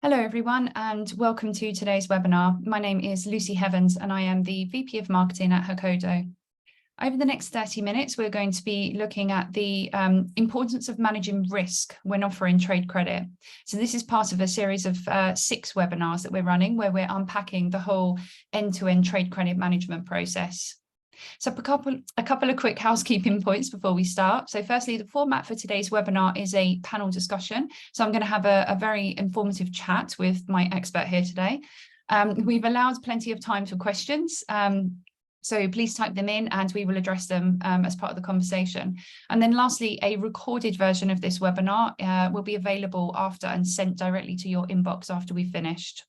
Hello everyone and welcome to today's webinar. My name is Lucy Heavens and I am the VP of Marketing at Hokodo. Over the next 30 minutes, we're going to be looking at the importance of managing risk when offering trade credit. So this is part of a series of 6 webinars that we're running where we're unpacking the whole end-to-end trade credit management process. So a couple of quick housekeeping points before we start. So firstly, the format for today's webinar is a panel discussion. So I'm going to have a very informative chat with my expert here today. We've allowed plenty of time for questions. So please type them in and we will address them as part of the conversation. And then lastly, a recorded version of this webinar will be available after and sent directly to your inbox after we've finished.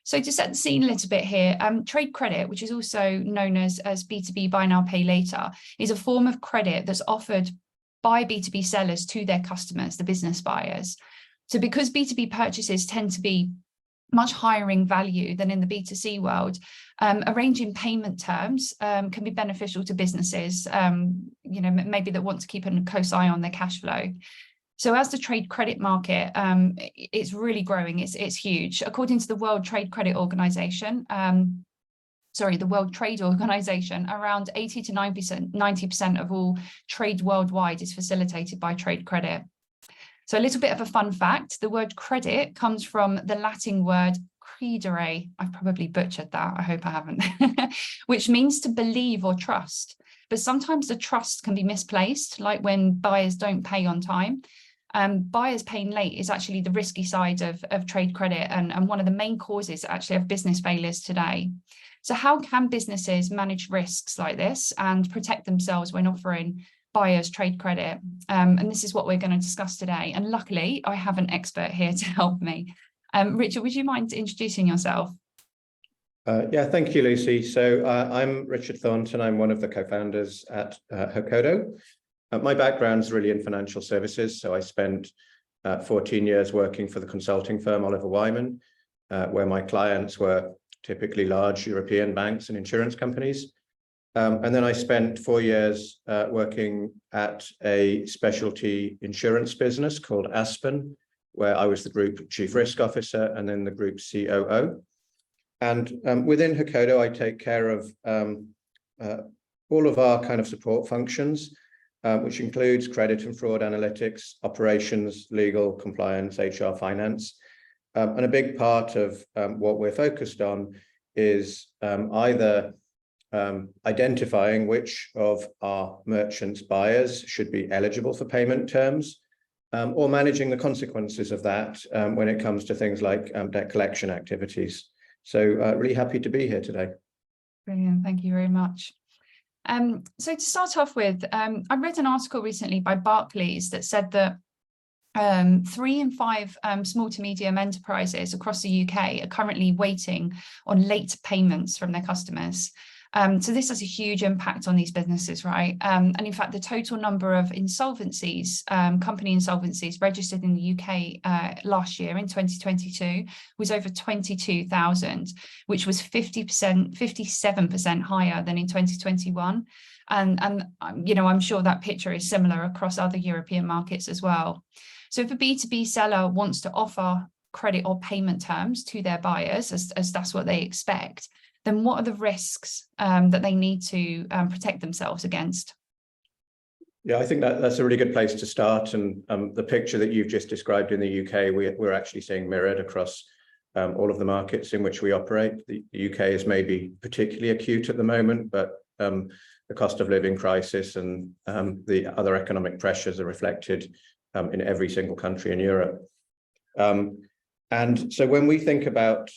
So to set the scene a little bit here, trade credit, which is also known as B2B buy now, pay later, is a form of credit that's offered by B2B sellers to their customers, the business buyers. So because B2B purchases tend to be much higher in value than in the B2C world, arranging payment terms can be beneficial to businesses, maybe that want to keep a close eye on their cash flow. So as the trade credit market, it's really growing, it's huge. According to the World Trade Credit Organization, the World Trade Organization, around 80 to 90% of all trade worldwide is facilitated by trade credit. So a little bit of a fun fact, the word credit comes from the Latin word credere. I've probably butchered that, I hope I haven't, which means to believe or trust. But sometimes the trust can be misplaced, like when buyers don't pay on time. Buyers paying late is actually the risky side of trade credit and one of the main causes actually of business failures today. So how can businesses manage risks like this and protect themselves when offering buyers trade credit? And this is what we're going to discuss today. And luckily, I have an expert here to help me. Richard, would you mind introducing yourself? Yeah, thank you, Lucy. So I'm Richard Thornton. I'm one of the co-founders at Hokodo. My background is really in financial services. So I spent 14 years working for the consulting firm Oliver Wyman, where my clients were typically large European banks and insurance companies. And then I spent 4 years working at a specialty insurance business called Aspen, where I was the group chief risk officer and then the group COO. And within Hokodo, I take care of all of our kind of support functions, which includes credit and fraud analytics, operations, legal, compliance, HR, finance. And a big part of what we're focused on is either identifying which of our merchants' buyers should be eligible for payment terms, or managing the consequences of that when it comes to things like debt collection activities. So really happy to be here today. Brilliant, thank you very much. So to start off with, I read an article recently by Barclays that said that 3 in 5 small to medium enterprises across the UK are currently waiting on late payments from their customers. So this has a huge impact on these businesses, right? And in fact, the total number of insolvencies, company insolvencies registered in the UK last year in 2022 was over 22,000, which was 57% higher than in 2021. And I'm sure that picture is similar across other European markets as well. So if a B2B seller wants to offer credit or payment terms to their buyers, as that's what they expect, then what are the risks that they need to protect themselves against? Yeah, I think that's a really good place to start. And the picture that you've just described in the UK, we're actually seeing mirrored across all of the markets in which we operate. The UK is maybe particularly acute at the moment, but the cost of living crisis and the other economic pressures are reflected in every single country in Europe. And so when we think about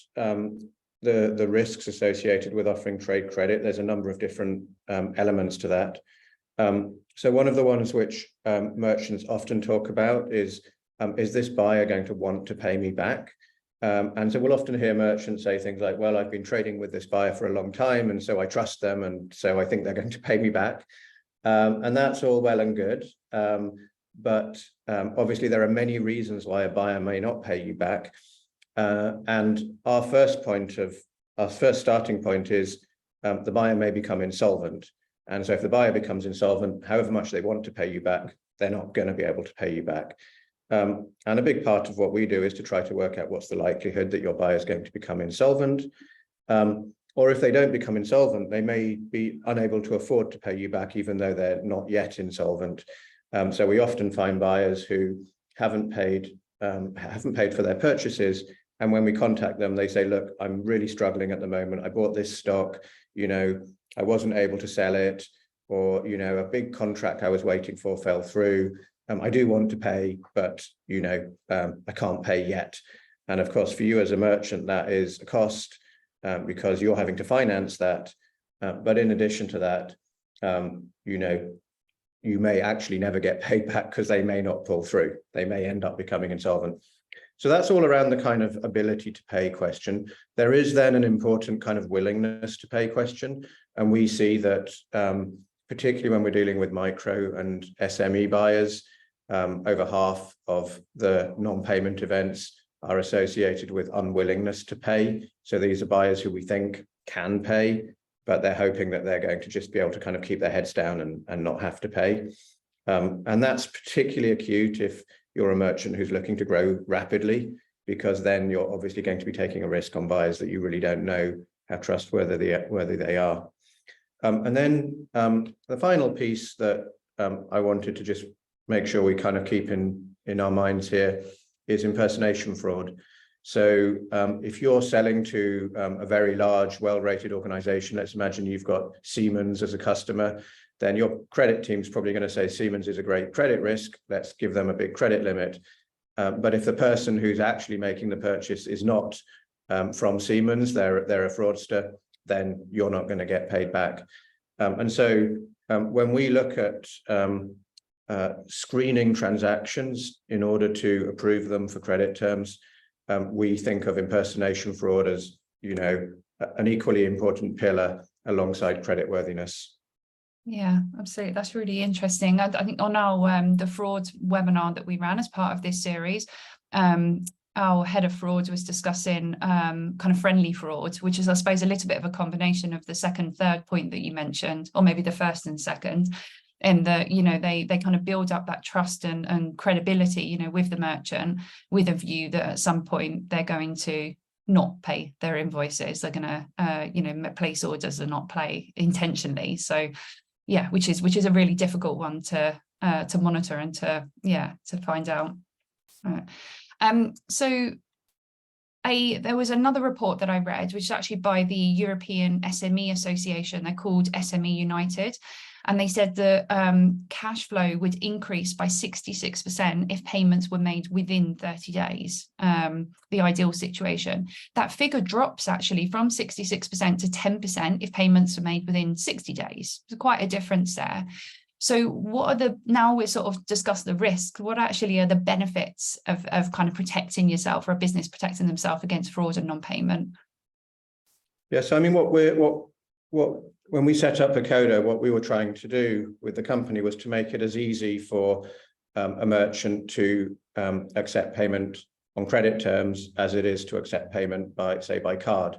the risks associated with offering trade credit, there's a number of different elements to that. So one of the ones which merchants often talk about is this buyer going to want to pay me back? And so we'll often hear merchants say things like, well, I've been trading with this buyer for a long time, and so I trust them, and so I think they're going to pay me back. And that's all well and good. But obviously, there are many reasons why a buyer may not pay you back. And our first starting point is the buyer may become insolvent. And so if the buyer becomes insolvent, however much they want to pay you back, they're not going to be able to pay you back. And a big part of what we do is to try to work out what's the likelihood that your buyer is going to become insolvent. Or if they don't become insolvent, they may be unable to afford to pay you back, even though they're not yet insolvent. So we often find buyers who haven't paid for their purchases. And when we contact them, they say, look, I'm really struggling at the moment. I bought this stock, I wasn't able to sell it, or, a big contract I was waiting for fell through. I do want to pay, but, I can't pay yet. And of course, for you as a merchant, that is a cost because you're having to finance that. But in addition to that, you may actually never get paid back because they may not pull through. They may end up becoming insolvent. So that's all around the kind of ability to pay question. There is then an important kind of willingness to pay question. And we see that particularly when we're dealing with micro and SME buyers, over half of the non-payment events are associated with unwillingness to pay. So these are buyers who we think can pay, but they're hoping that they're going to just be able to kind of keep their heads down and not have to pay. And that's particularly acute if you're a merchant who's looking to grow rapidly, because then you're obviously going to be taking a risk on buyers that you really don't know how trustworthy they are. And then the final piece that I wanted to just make sure we kind of keep in our minds here is impersonation fraud. So if you're selling to a very large, well-rated organization, let's imagine you've got Siemens as a customer, then your credit team's probably going to say Siemens is a great credit risk, let's give them a big credit limit. But if the person who's actually making the purchase is not from Siemens, they're a fraudster, then you're not going to get paid back. And so when we look at screening transactions in order to approve them for credit terms, we think of impersonation fraud as, an equally important pillar alongside creditworthiness. Yeah, absolutely. That's really interesting. I think on our the fraud webinar that we ran as part of this series, our head of fraud was discussing kind of friendly fraud, which is, I suppose, a little bit of a combination of the second, third point that you mentioned, or maybe the first and second, and that, they kind of build up that trust and credibility, with the merchant, with a view that at some point they're going to not pay their invoices. They're going to, place orders and not pay intentionally. So yeah, which is a really difficult one to monitor and to find out. So there was another report that I read, which is actually by the European SME Association. They're called SME United. And they said that cash flow would increase by 66% if payments were made within 30 days, the ideal situation. That figure drops actually from 66% to 10% if payments are made within 60 days. So quite a difference there. So now we're sort of discussing the risks, what actually are the benefits of kind of protecting yourself, or a business protecting themselves against fraud and non-payment? Yes, I mean, when we set up Hokodo, what we were trying to do with the company was to make it as easy for a merchant to accept payment on credit terms as it is to accept payment by card.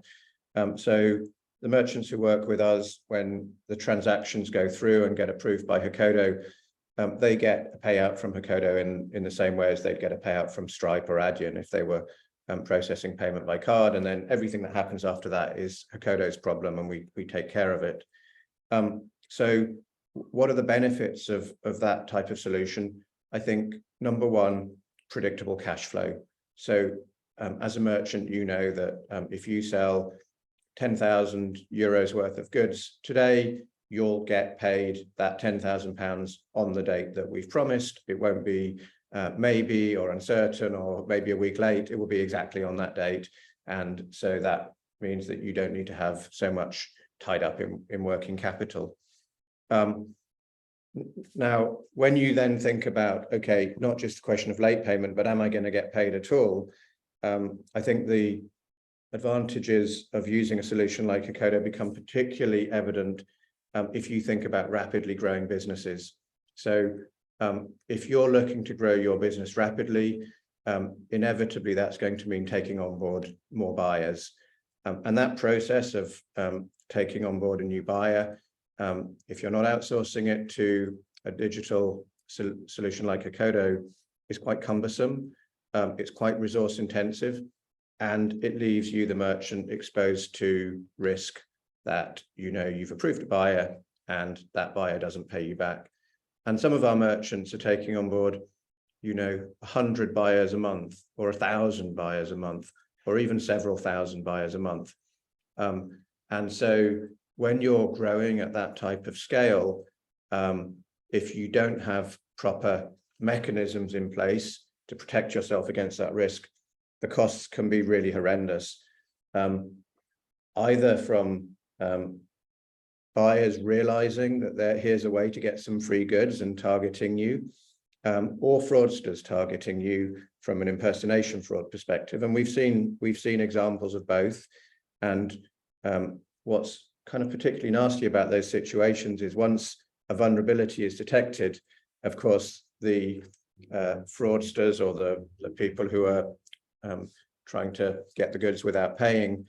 So the merchants who work with us, when the transactions go through and get approved by Hokodo, they get a payout from Hokodo in the same way as they'd get a payout from Stripe or Adyen if they were processing payment by card. And then everything that happens after that is Hokodo's problem, and we take care of it. So what are the benefits of that type of solution? I think number one, predictable cash flow. So as a merchant, you know that if you sell 10,000 euros worth of goods today, you'll get paid that £10,000 on the date that we've promised. It won't be maybe or uncertain or maybe a week late. It will be exactly on that date. And so that means that you don't need to have so much tied up in working capital. Now, when you then think about, okay, not just a question of late payment, but am I going to get paid at all? I think the advantages of using a solution like Hokodo become particularly evident if you think about rapidly growing businesses. So if you're looking to grow your business rapidly, inevitably that's going to mean taking on board more buyers. And that process of taking on board a new buyer, if you're not outsourcing it to a digital solution like Hokodo, is quite cumbersome. It's quite resource intensive, and it leaves you, the merchant, exposed to risk that, you've approved a buyer and that buyer doesn't pay you back. And some of our merchants are taking on board, 100 buyers a month, or 1,000 buyers a month, or even several thousand buyers a month. And so when you're growing at that type of scale, if you don't have proper mechanisms in place to protect yourself against that risk, the costs can be really horrendous, either from buyers realizing that here's a way to get some free goods and targeting you, or fraudsters targeting you from an impersonation fraud perspective. And we've seen examples of both. And what's kind of particularly nasty about those situations is once a vulnerability is detected, of course, the fraudsters or the people who are trying to get the goods without paying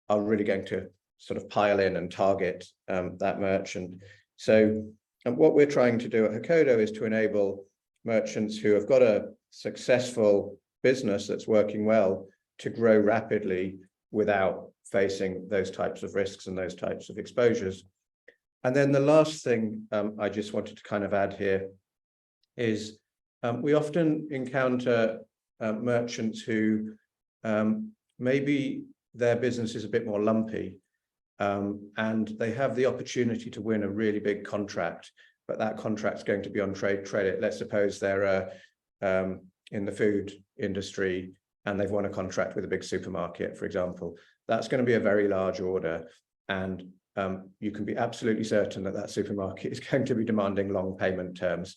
are really going to sort of pile in and target that merchant. So what we're trying to do at Hokodo is to enable merchants who have got a successful business that's working well to grow rapidly without facing those types of risks and those types of exposures. And then the last thing I just wanted to kind of add here is we often encounter merchants who maybe their business is a bit more lumpy, and they have the opportunity to win a really big contract, but that contract's going to be on trade credit. Let's suppose they're in the food industry and they've won a contract with a big supermarket, for example. That's going to be a very large order, and you can be absolutely certain that that supermarket is going to be demanding long payment terms.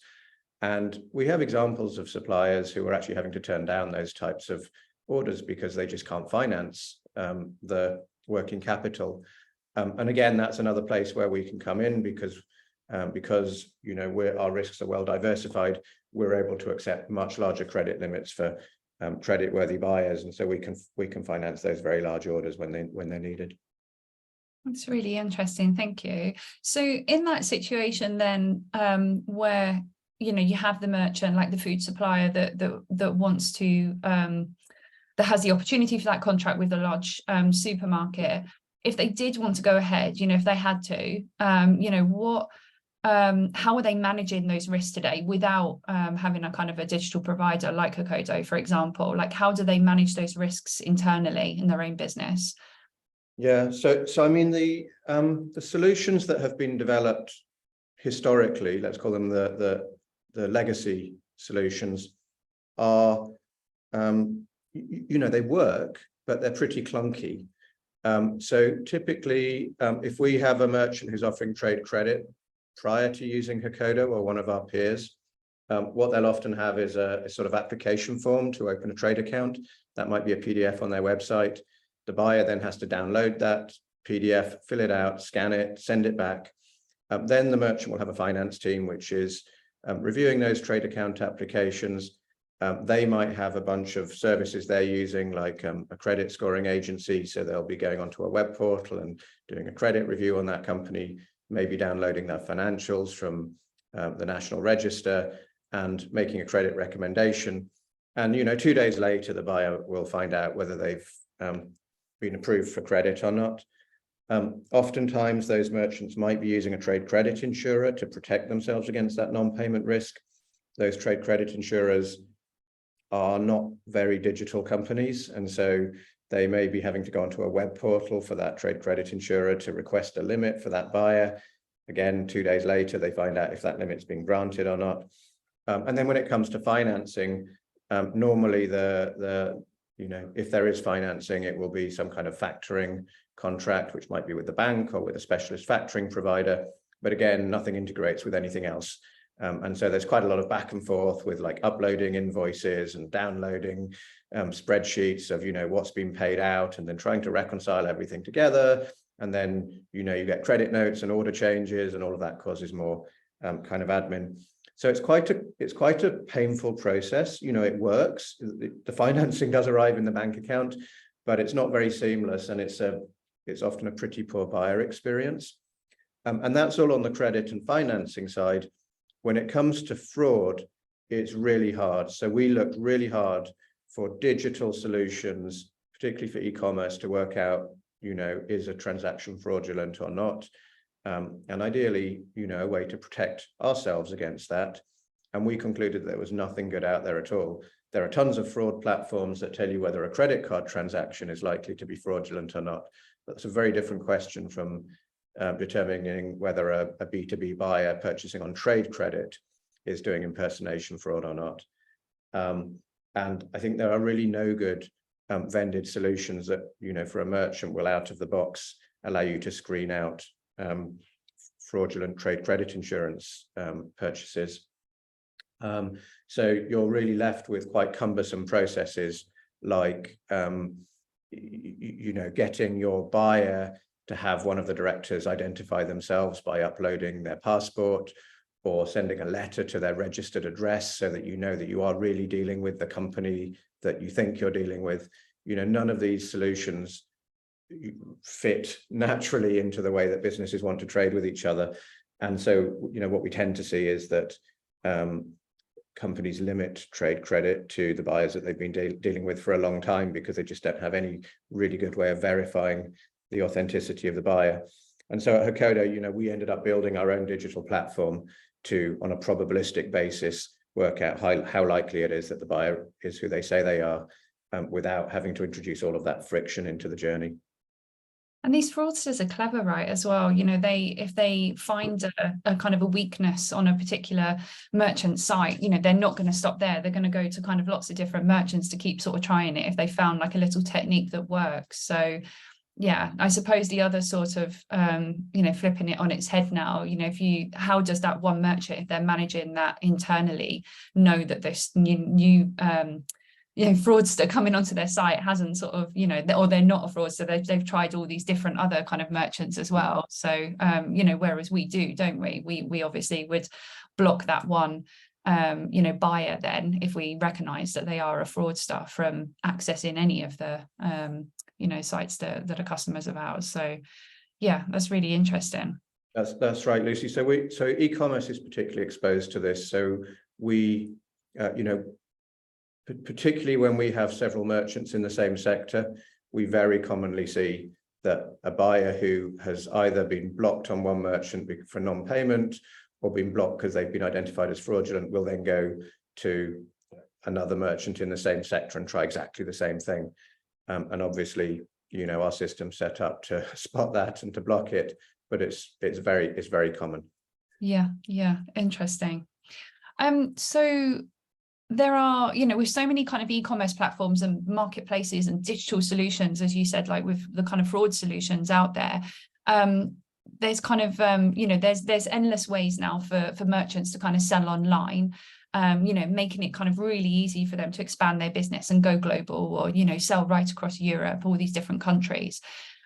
And we have examples of suppliers who are actually having to turn down those types of orders because they just can't finance the working capital. And again, that's another place where we can come in because our risks are well diversified. We're able to accept much larger credit limits for credit-worthy buyers, and so we can finance those very large orders when they're needed. That's really interesting. Thank you. So in that situation, then, where you have the merchant, like the food supplier, that wants to that has the opportunity for that contract with a large supermarket. If they did want to go ahead, if they had to, how are they managing those risks today without having a kind of a digital provider like Hokodo, for example? Like, how do they manage those risks internally in their own business? Yeah, so I mean, the solutions that have been developed historically, let's call them the legacy solutions, are they work, but they're pretty clunky. So typically, if we have a merchant who's offering trade credit prior to using Hokodo or one of our peers, what they'll often have is a sort of application form to open a trade account. That might be a PDF on their website. The buyer then has to download that PDF, fill it out, scan it, send it back. Then the merchant will have a finance team, which is reviewing those trade account applications. They might have a bunch of services they're using, like a credit scoring agency. So they'll be going onto a web portal and doing a credit review on that company, maybe downloading their financials from the National Register and making a credit recommendation. And 2 days later, the buyer will find out whether they've been approved for credit or not. Oftentimes, those merchants might be using a trade credit insurer to protect themselves against that non-payment risk. Those trade credit insurers are not very digital companies, and so they may be having to go onto a web portal for that trade credit insurer to request a limit for that buyer. Again, 2 days later, they find out if that limit's been granted or not. And then when it comes to financing, normally if there is financing, it will be some kind of factoring contract, which might be with the bank or with a specialist factoring provider. But again, nothing integrates with anything else. And so there's quite a lot of back and forth with like uploading invoices and downloading spreadsheets of, what's been paid out, and then trying to reconcile everything together. And then, you get credit notes and order changes, and all of that causes more kind of admin. So it's quite a painful process. It works. The financing does arrive in the bank account, but it's not very seamless, and it's often a pretty poor buyer experience. And that's all on the credit and financing side. When it comes to fraud, it's really hard. So we looked really hard for digital solutions, particularly for e-commerce, to work out, is a transaction fraudulent or not? And ideally, a way to protect ourselves against that. And we concluded there was nothing good out there at all. There are tons of fraud platforms that tell you whether a credit card transaction is likely to be fraudulent or not. That's a very different question from determining whether a B2B buyer purchasing on trade credit is doing impersonation fraud or not. And I think there are really no good vended solutions that, for a merchant will out of the box allow you to screen out fraudulent trade credit insurance purchases. So you're really left with quite cumbersome processes like, getting your buyer to have one of the directors identify themselves by uploading their passport, or sending a letter to their registered address so that that you are really dealing with the company that you think you're dealing with. None of these solutions fit naturally into the way that businesses want to trade with each other. And so, what we tend to see is that companies limit trade credit to the buyers that they've been dealing with for a long time, because they just don't have any really good way of verifying the authenticity of the buyer. And so at Hokodo, we ended up building our own digital platform to, on a probabilistic basis, work out how likely it is that the buyer is who they say they are, without having to introduce all of that friction into the journey. And these fraudsters are clever, right, as well. If they find a kind of a weakness on a particular merchant site, they're not going to stop there. They're going to go to kind of lots of different merchants to keep sort of trying it if they found like a little technique that works. So yeah, I suppose the other sort of, flipping it on its head now, how does that one merchant, if they're managing that internally, know that this new fraudster coming onto their site hasn't sort of, or they're not a fraudster, they've tried all these different other kind of merchants as well. So, whereas we do, don't we? We obviously would block that one, buyer then if we recognize that they are a fraudster from accessing any of the, sites that are customers of ours. So yeah, that's really interesting. That's right, Lucy. So e-commerce is particularly exposed to this. So we, particularly when we have several merchants in the same sector, we very commonly see that a buyer who has either been blocked on one merchant for non-payment or been blocked because they've been identified as fraudulent will then go to another merchant in the same sector and try exactly the same thing. And obviously, our system's set up to spot that and to block it, but it's very common. Yeah, interesting. So there are, with so many kind of e-commerce platforms and marketplaces and digital solutions, as you said, like with the kind of fraud solutions out there, there's kind of, there's endless ways now for merchants to kind of sell online, making it kind of really easy for them to expand their business and go global, or, sell right across Europe, all these different countries.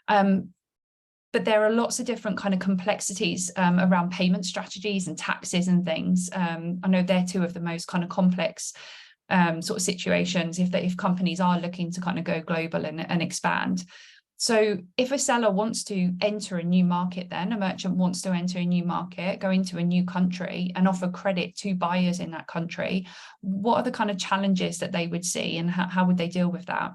But there are lots of different kind of complexities around payment strategies and taxes and things. I know they're two of the most kind of complex sort of situations if companies are looking to kind of go global and expand. So if a seller wants to enter a new market, then a merchant wants to enter a new market, go into a new country and offer credit to buyers in that country, what are the kind of challenges that they would see, and how would they deal with that?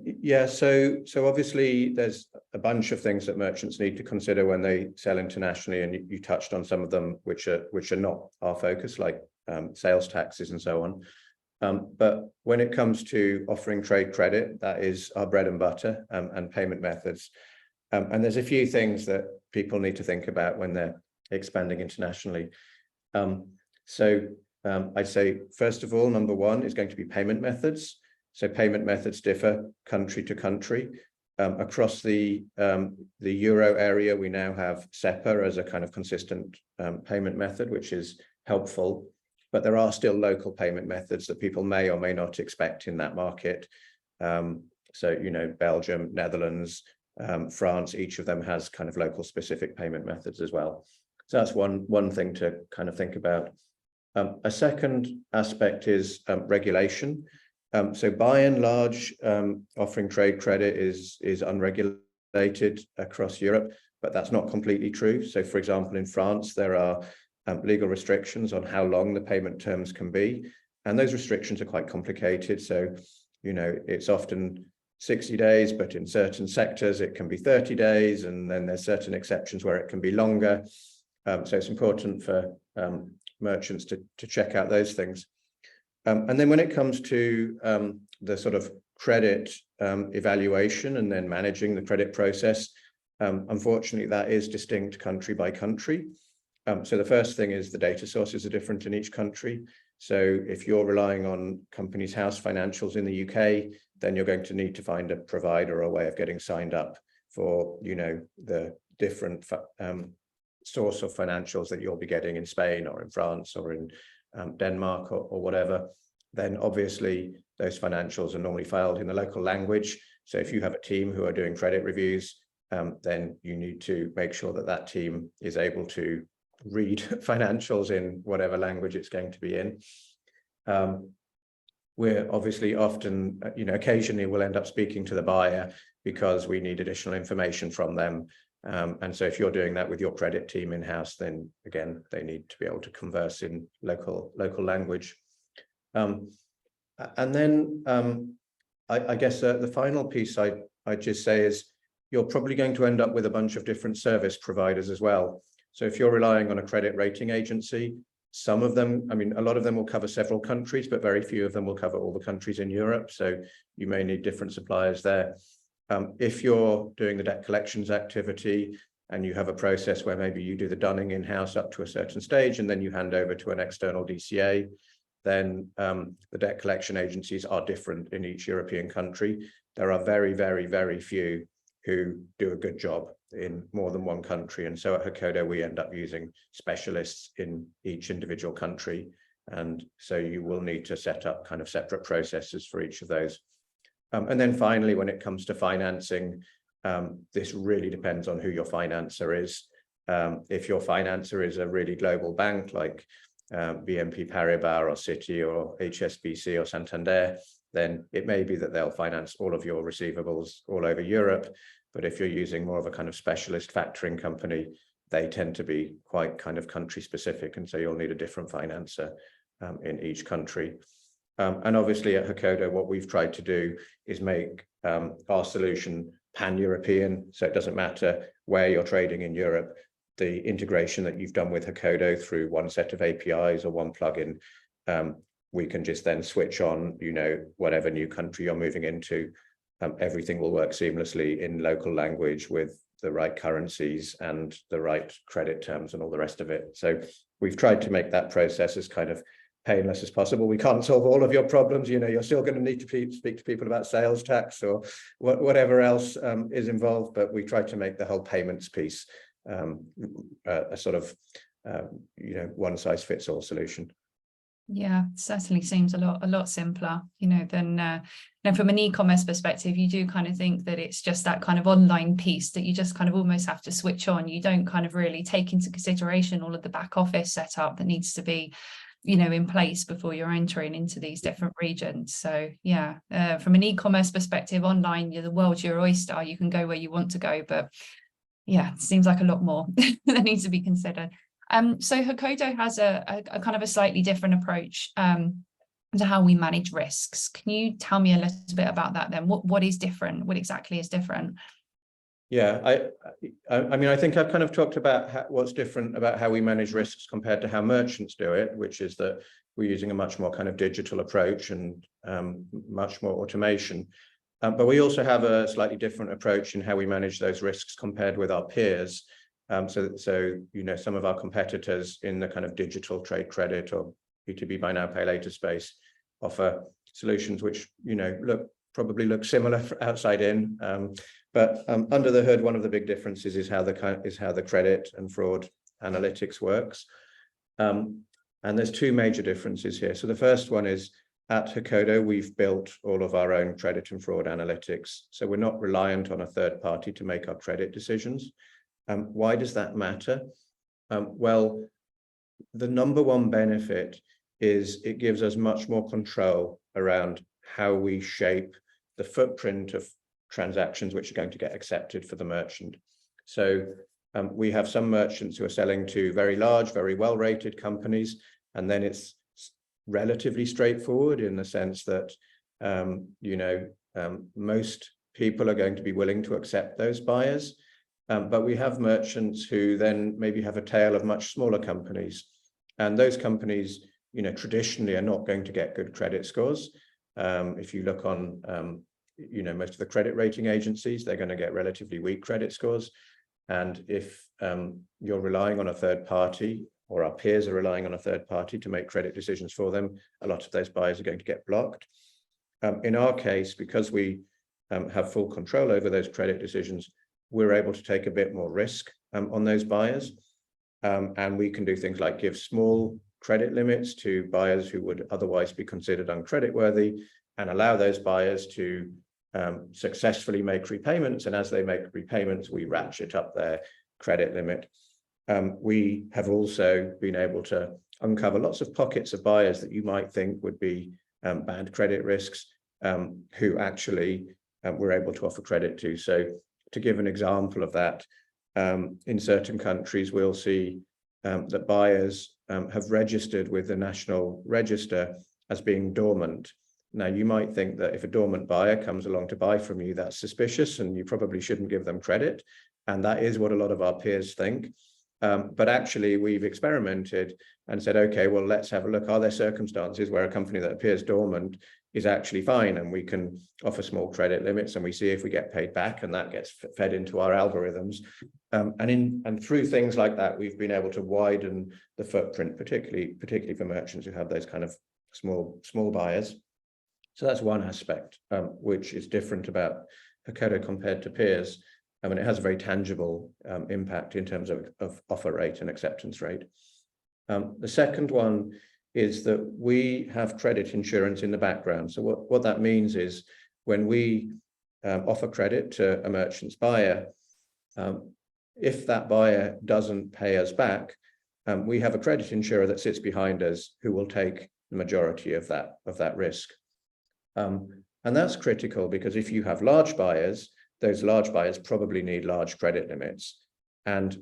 Yeah, so obviously there's a bunch of things that merchants need to consider when they sell internationally, and you touched on some of them which are not our focus, like sales taxes and so on. But when it comes to offering trade credit, that is our bread and butter, and payment methods. And there's a few things that people need to think about when they're expanding internationally. I'd say, first of all, number one is going to be payment methods. So payment methods differ country to country. Across the Euro area, we now have SEPA as a kind of consistent payment method, which is helpful. But there are still local payment methods that people may or may not expect in that market. Belgium, Netherlands, France, each of them has kind of local specific payment methods as well. So that's one thing to kind of think about. A second aspect is regulation. So by and large, offering trade credit is unregulated across Europe, but that's not completely true. So for example, in France, there are legal restrictions on how long the payment terms can be. And those restrictions are quite complicated. So, it's often 60 days, but in certain sectors, it can be 30 days. And then there's certain exceptions where it can be longer. So it's important for merchants to check out those things. And then when it comes to the sort of credit evaluation and then managing the credit process, unfortunately, that is distinct country by country. So the first thing is the data sources are different in each country. So if you're relying on Companies House financials in the UK, then you're going to need to find a provider or a way of getting signed up for, the different source of financials that you'll be getting in Spain or in France or in Denmark or whatever. Then obviously those financials are normally filed in the local language. So if you have a team who are doing credit reviews, then you need to make sure that that team is able to read financials in whatever language it's going to be in. We're obviously often, occasionally we'll end up speaking to the buyer because we need additional information from them. And so if you're doing that with your credit team in-house, then again, they need to be able to converse in local language. And then I guess the final piece I'd just say is you're probably going to end up with a bunch of different service providers as well. So if you're relying on a credit rating agency, some of them, a lot of them will cover several countries, but very few of them will cover all the countries in Europe. So you may need different suppliers there. If you're doing the debt collections activity and you have a process where maybe you do the dunning in-house up to a certain stage and then you hand over to an external DCA, then the debt collection agencies are different in each European country. There are very, very, very few who do a good job in more than one country. And so at Hokodo, we end up using specialists in each individual country. And so you will need to set up kind of separate processes for each of those. And then finally, when it comes to financing, this really depends on who your financer is. If your financer is a really global bank like BNP Paribas or Citi or HSBC or Santander, then it may be that they'll finance all of your receivables all over Europe. But if you're using more of a kind of specialist factoring company, they tend to be quite kind of country specific. And so you'll need a different financer in each country. And obviously at Hokodo, what we've tried to do is make our solution pan-European. So it doesn't matter where you're trading in Europe, the integration that you've done with Hokodo through one set of APIs or one plugin, we can just then switch on, whatever new country you're moving into. Everything will work seamlessly in local language with the right currencies and the right credit terms and all the rest of it. So we've tried to make that process as kind of painless as possible. We can't solve all of your problems. You're still going to need to speak to people about sales tax or whatever else is involved, but we try to make the whole payments piece a sort of, one size fits all solution. Yeah, certainly seems a lot simpler, than from an e-commerce perspective. You do kind of think that it's just that kind of online piece that you just kind of almost have to switch on. You don't kind of really take into consideration all of the back office setup that needs to be, in place before you're entering into these different regions. So yeah, from an e-commerce perspective, online, the world's your oyster. You can go where you want to go, but yeah, it seems like a lot more that needs to be considered. So Hokodo has a kind of a slightly different approach to how we manage risks. Can you tell me a little bit about that then? What is different? What exactly is different? Yeah, I think I've kind of talked about what's different about how we manage risks compared to how merchants do it, which is that we're using a much more kind of digital approach and much more automation. But we also have a slightly different approach in how we manage those risks compared with our peers. So some of our competitors in the kind of digital trade credit or B2B buy now, pay later space offer solutions which, probably look similar outside in. But under the hood, one of the big differences is how the credit and fraud analytics works. And there's two major differences here. So the first one is at Hokodo, we've built all of our own credit and fraud analytics. So we're not reliant on a third party to make our credit decisions. Why does that matter? Well, the number one benefit is it gives us much more control around how we shape the footprint of transactions which are going to get accepted for the merchant. So We have some merchants who are selling to very large, very well-rated companies, and then it's relatively straightforward in the sense that, most people are going to be willing to accept those buyers. But we have merchants who then maybe have a tail of much smaller companies. And those companies, traditionally are not going to get good credit scores. If you look on, most of the credit rating agencies, they're going to get relatively weak credit scores. And if you're relying on a third party, or our peers are relying on a third party to make credit decisions for them, a lot of those buyers are going to get blocked. In our case, because we have full control over those credit decisions, we're able to take a bit more risk on those buyers. And we can do things like give small credit limits to buyers who would otherwise be considered uncreditworthy, and allow those buyers to successfully make repayments. And as they make repayments, we ratchet up their credit limit. We have also been able to uncover lots of pockets of buyers that you might think would be bad credit risks, who actually we're able to offer credit to. So to give an example of that, in certain countries, we'll see that buyers have registered with the National Register as being dormant. Now, you might think that if a dormant buyer comes along to buy from you, that's suspicious and you probably shouldn't give them credit. And that is what a lot of our peers think. But actually, we've experimented and said, okay, well, let's have a look. Are there circumstances where a company that appears dormant is actually fine, and we can offer small credit limits, and we see if we get paid back, and that gets fed into our algorithms. And through things like that, we've been able to widen the footprint, particularly for merchants who have those kind of small buyers. So that's one aspect which is different about Hokodo compared to peers. I mean, it has a very tangible impact in terms of offer rate and acceptance rate. The second one is that we have credit insurance in the background. So what that means is when we offer credit to a merchant's buyer, if that buyer doesn't pay us back, we have a credit insurer that sits behind us who will take the majority of that risk. And that's critical because if you have large buyers, those large buyers probably need large credit limits. And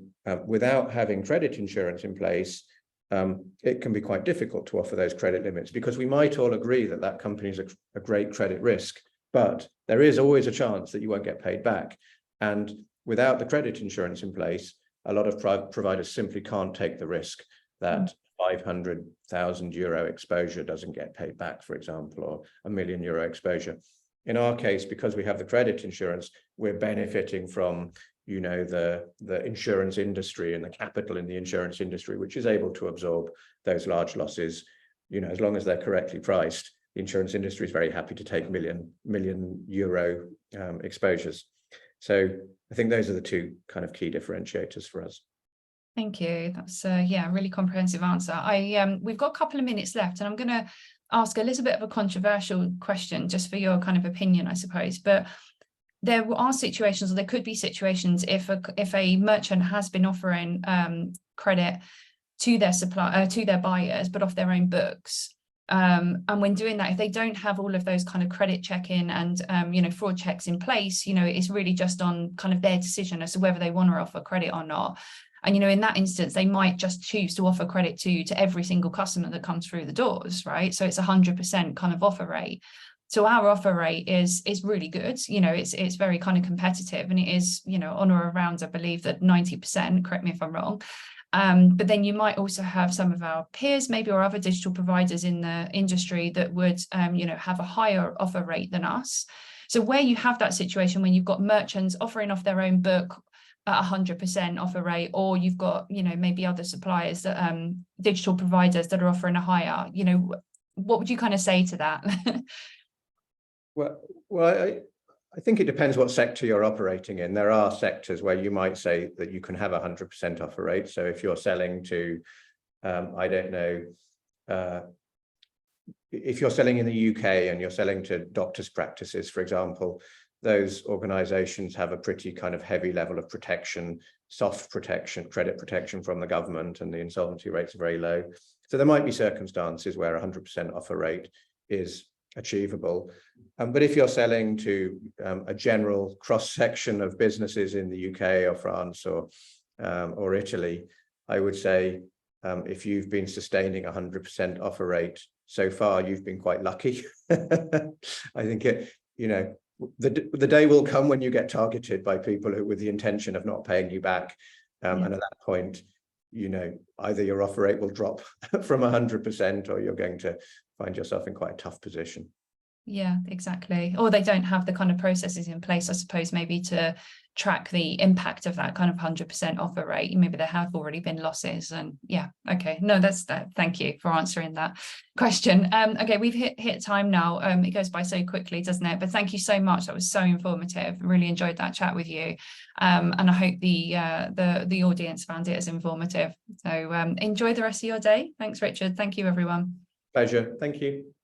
without having credit insurance in place, it can be quite difficult to offer those credit limits, because we might all agree that that company is a great credit risk, but there is always a chance that you won't get paid back. And without the credit insurance in place, a lot of providers simply can't take the risk that 500,000 euro exposure doesn't get paid back, for example, or €1 million exposure. In our case, because we have the credit insurance, we're benefiting from, the insurance industry and the capital in the insurance industry, which is able to absorb those large losses. As long as they're correctly priced, the insurance industry is very happy to take million euro exposures. So I think those are the two kind of key differentiators for us. Thank you. That's a really comprehensive answer. We've got a couple of minutes left, and I'm going to ask a little bit of a controversial question just for your kind of opinion, I suppose. But there are situations, or there could be situations, if a merchant has been offering credit to their buyers, but off their own books. And when doing that, if they don't have all of those kind of credit check-in and fraud checks in place, it's really just on kind of their decision as to whether they want to offer credit or not. And, in that instance, they might just choose to offer credit to every single customer that comes through the doors, right? So it's 100% kind of offer rate. So our offer rate is really good. It's very kind of competitive, and it is, on or around, I believe, that 90%, correct me if I'm wrong. But then you might also have some of our peers, maybe, or other digital providers in the industry that would, have a higher offer rate than us. So where you have that situation when you've got merchants offering off their own book at 100% offer rate, or you've got, maybe other suppliers that digital providers that are offering a higher, what would you kind of say to that? Well, I think it depends what sector you're operating in. There are sectors where you might say that you can have 100% offer rate. So if you're selling to, if you're selling in the UK and you're selling to doctors' practices, for example, those organizations have a pretty kind of heavy level of protection, soft protection, credit protection from the government, and the insolvency rates are very low. So there might be circumstances where 100% offer rate is achievable. But if you're selling to a general cross-section of businesses in the UK or France or or Italy, I would say if you've been sustaining 100% offer rate so far, you've been quite lucky. I think the day will come when you get targeted by people who with the intention of not paying you back, and at that point, either your offer rate will drop from 100% or you're going to find yourself in quite a tough position. Yeah, exactly. Or they don't have the kind of processes in place, I suppose, maybe to track the impact of that kind of 100% offer rate. Maybe there have already been losses. And yeah, okay. No, that's that. Thank you for answering that question. Okay, we've hit time now. It goes by so quickly, doesn't it? But thank you so much. That was so informative. Really enjoyed that chat with you. And I hope the audience found it as informative. So enjoy the rest of your day. Thanks, Richard. Thank you, everyone. Pleasure. Thank you.